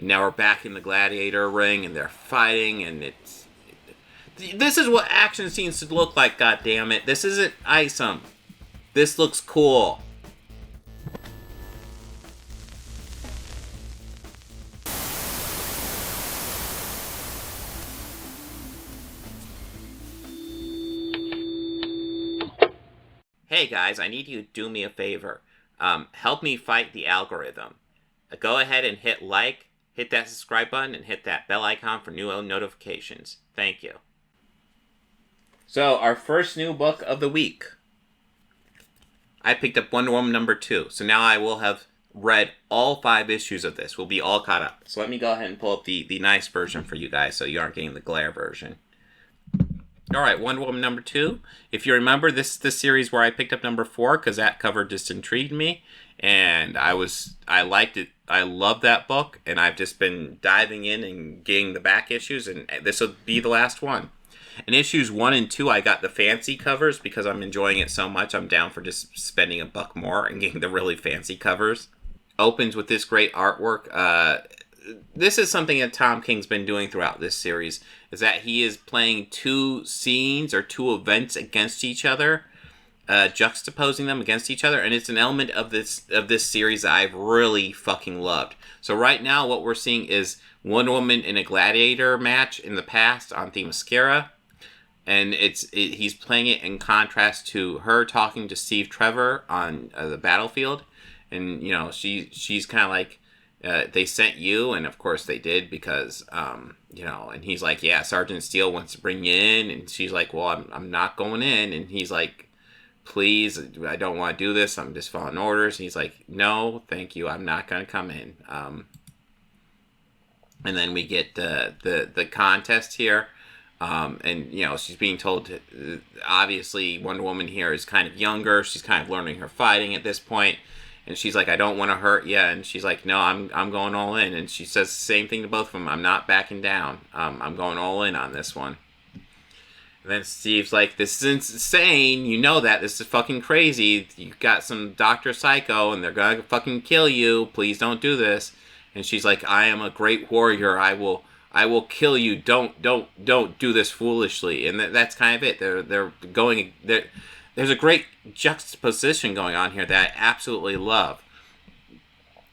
And now we're back in the gladiator ring, and they're fighting, and this is what action scenes should look like, goddammit. This isn't Isom. This looks cool. Hey guys, I need you to do me a favor. Help me fight the algorithm. Go ahead and hit like, hit that subscribe button, and hit that bell icon for new notifications. Thank you. So, our first new book of the week. I picked up Wonder Woman #2. So now I will have read all 5 issues of this. We'll be all caught up. So let me go ahead and pull up the nice version for you guys so you aren't getting the glare version. Alright, Wonder Woman #2. If you remember, this is the series where I picked up #4 because that cover just intrigued me. And I liked it. I love that book. And I've just been diving in and getting the back issues. And this will be the last one. In issues 1 and 2, I got the fancy covers because I'm enjoying it so much. I'm down for just spending $1 more and getting the really fancy covers. Opens with this great artwork. This is something that Tom King's been doing throughout this series, is that he is playing 2 scenes or 2 events against each other, juxtaposing them against each other, and it's an element of this series that I've really fucking loved. So right now, what we're seeing is Wonder Woman in a gladiator match in the past on Themyscira. And he's playing it in contrast to her talking to Steve Trevor on the battlefield. And, you know, she's kind of like, they sent you, and of course they did because, you know, and he's like, yeah, Sergeant Steele wants to bring you in. And she's like, well, I'm not going in. And he's like, please, I don't want to do this. I'm just following orders. And he's like, no, thank you. I'm not going to come in. And then we get the contest here. And, you know, she's being told to, obviously, Wonder Woman here is kind of younger. She's kind of learning her fighting at this point. And she's like, I don't want to hurt you. And she's like, no, I'm going all in. And she says the same thing to both of them. I'm not backing down. I'm going all in on this one. And then Steve's like, this is insane. You know that. This is fucking crazy. You got some Dr. Psycho, and they're going to fucking kill you. Please don't do this. And she's like, I am a great warrior. I will kill you. Don't do this foolishly. And that's kind of it. There's a great juxtaposition going on here that I absolutely love.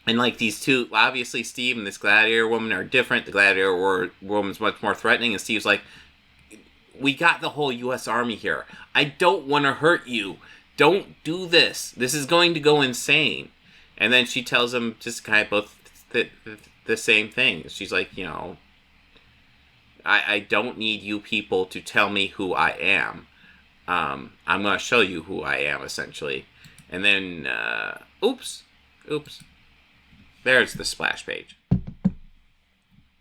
And like these two, obviously Steve and this gladiator woman are different. The gladiator woman's much more threatening, and Steve's like, we got the whole U.S. Army here. I don't want to hurt you. Don't do this. This is going to go insane. And then she tells him just kind of both the same thing. She's like, you know, I don't need you people to tell me who I am. I'm going to show you who I am, essentially. And then, oops. There's the splash page.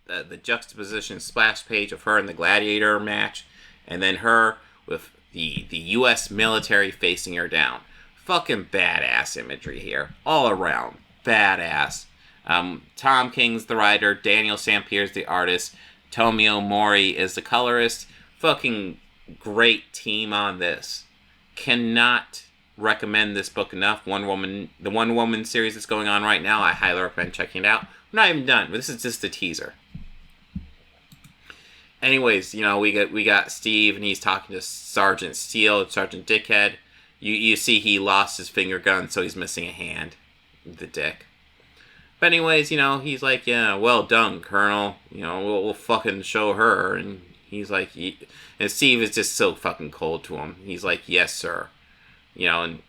The juxtaposition splash page of her in the gladiator match. And then her with the U.S. military facing her down. Fucking badass imagery here. All around. Badass. Tom King's the writer. Daniel Sampiere's the artist. Tomio Mori is the colorist. Fucking great team on this. Cannot recommend this book enough. The Wonder Woman series that's going on right now, I highly recommend checking it out. We're not even done, but this is just a teaser. Anyways, you know, we got Steve, and he's talking to Sergeant Steele, Sergeant Dickhead. You see he lost his finger gun, so he's missing a hand. The dick. But anyways, you know, he's like, yeah, well done, Colonel. You know, we'll fucking show her. And he's like, and Steve is just so fucking cold to him. He's like, yes, sir. You know, and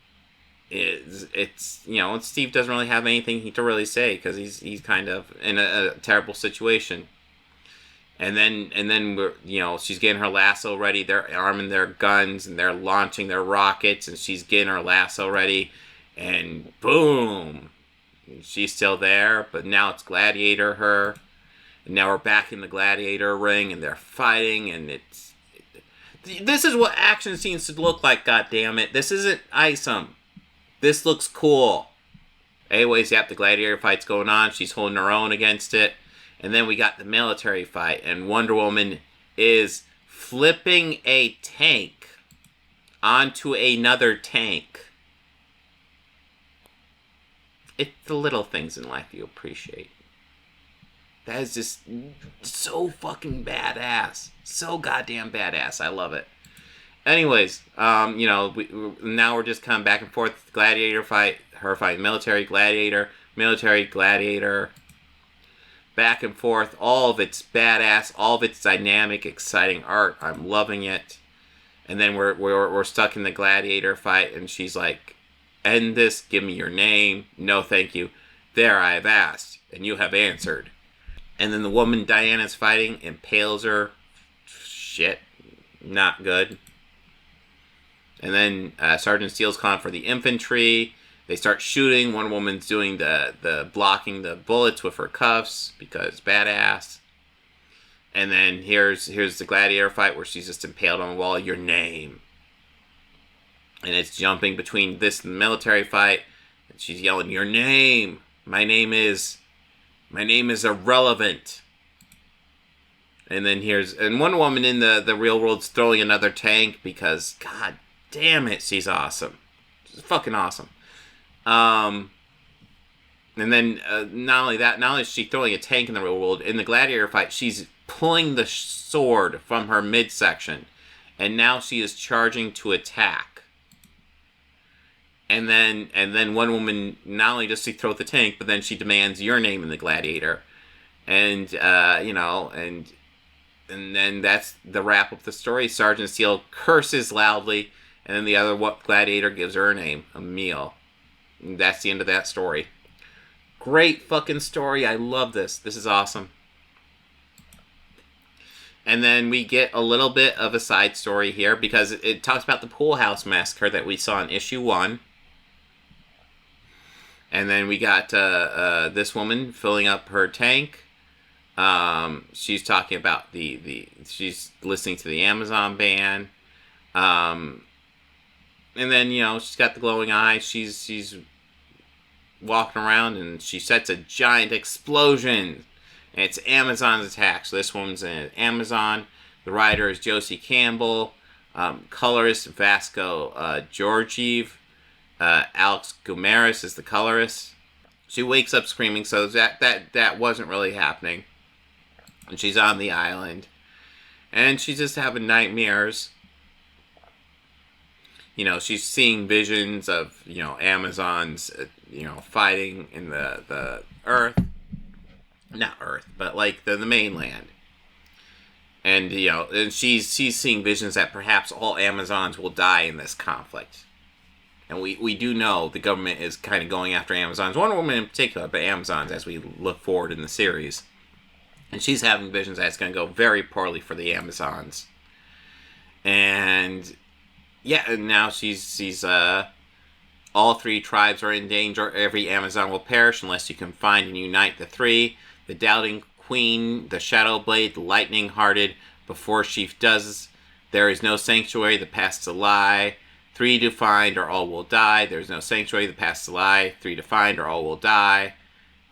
it's you know, and Steve doesn't really have anything to really say because he's kind of in a terrible situation. And then we're, you know, she's getting her lasso ready. They're arming their guns and they're launching their rockets, and she's getting her lasso ready, and boom. She's still there, but now it's Gladiator her. And now we're back in the Gladiator ring, and they're fighting, and this is what action scenes should look like, goddammit. This isn't Isom. This looks cool. Anyways, yep, the Gladiator fight's going on. She's holding her own against it. And then we got the military fight, and Wonder Woman is flipping a tank onto another tank. It's the little things in life you appreciate. That is just so fucking badass. So goddamn badass. I love it. Anyways, now we're just coming back and forth. Gladiator fight, her fight, military gladiator, back and forth. All of it's badass, all of its dynamic, exciting art. I'm loving it. And then we're stuck in the gladiator fight, and she's like, "End this. Give me your name. No, thank you. There, I have asked, and you have answered." And then the woman Diana's fighting impales her. Shit, not good. And then Sergeant Steele's calling for the infantry. They start shooting. One woman's doing the blocking the bullets with her cuffs because badass. And then here's the gladiator fight where she's just impaled on the wall. Your name. And it's jumping between this and the military fight. And she's yelling, your name. My name is irrelevant. And then and one woman in the real world's throwing another tank because, god damn it, she's awesome. She's fucking awesome. And then not only is she throwing a tank in the real world, in the gladiator fight, she's pulling the sword from her midsection. And now she is charging to attack. And then one woman, not only does she throw the tank, but then she demands your name in the gladiator. And, and then that's the wrap of the story. Sergeant Steele curses loudly, and then the other gladiator gives her a name, Emile. And that's the end of that story. Great fucking story. I love this. This is awesome. And then we get a little bit of a side story here because it talks about the pool house massacre that we saw in issue 1. And then we got this woman filling up her tank. She's talking about she's listening to the Amazon band. And then, she's got the glowing eye. She's walking around and she sets a giant explosion. And it's Amazon's attack. So this woman's an Amazon. The writer is Josie Campbell. Colorist Vasco Georgiev. Alex Gumaris is the colorist. She wakes up screaming, so that wasn't really happening. And she's on the island. And she's just having nightmares. She's seeing visions of, Amazons, fighting in the Earth. Not Earth, but like the mainland. And, and she's seeing visions that perhaps all Amazons will die in this conflict. And we do know the government is kind of going after Amazons. Wonder Woman in particular, but Amazons as we look forward in the series. And she's having visions that it's going to go very poorly for the Amazons. And yeah, and now she's all 3 tribes are in danger. Every Amazon will perish unless you can find and unite the 3. The Doubting Queen, the Shadow Blade, the Lightning Hearted. Before she does, there is no sanctuary, the past's a lie. 3 to find or all will die. There's no sanctuary, the past's a lie. 3 to find or all will die.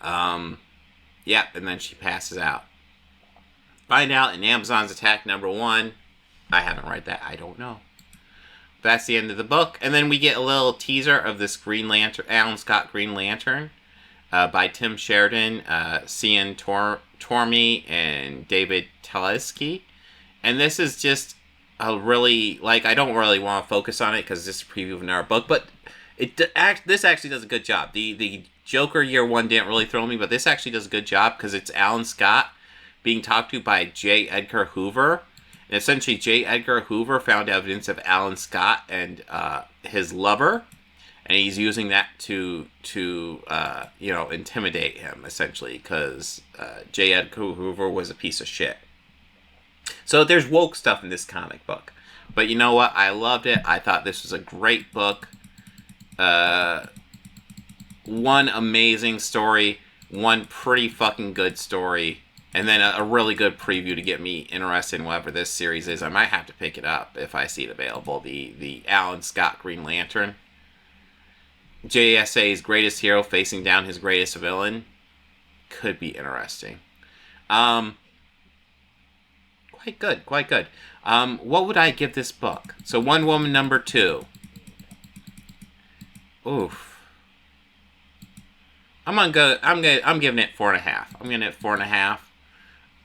Yep, and then she passes out. Find out in Amazon's attack number 1. I haven't read that. I don't know. That's the end of the book. And then we get a little teaser of this Green Lantern, Alan Scott Green Lantern, by Tim Sheridan, Cian Tormey, and David Teleski. And this is just a really, I don't really want to focus on it because this is a preview of another book, but this actually does a good job. The Joker Year 1 didn't really throw me, but this actually does a good job because it's Alan Scott being talked to by J. Edgar Hoover. And essentially, J. Edgar Hoover found evidence of Alan Scott and his lover, and he's using that to intimidate him, essentially, because J. Edgar Hoover was a piece of shit. So there's woke stuff in this comic book. But you know what? I loved it. I thought this was a great book. One amazing story, one pretty fucking good story, and then a really good preview to get me interested in whatever this series is. I might have to pick it up if I see it available. The Alan Scott Green Lantern. JSA's greatest hero facing down his greatest villain. Could be interesting. Quite good. What would I give this book? So One Woman number 2. Oof. I'm giving it 4.5. I'm giving it 4.5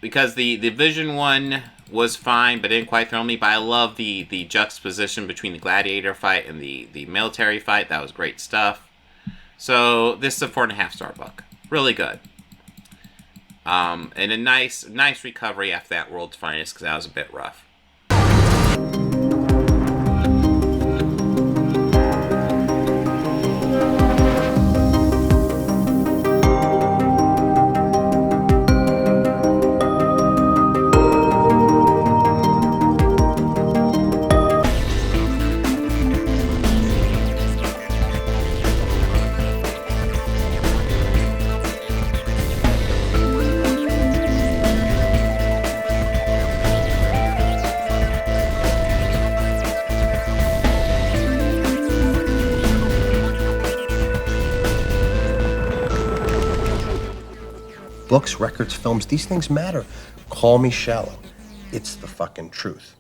because the Vision one was fine, but didn't quite throw me. But I love the juxtaposition between the gladiator fight and the military fight. That was great stuff. So this is a 4.5-star book. Really good. And a nice recovery after that World's Finest, because that was a bit rough. Books, records, films, these things matter. Call me shallow. It's the fucking truth.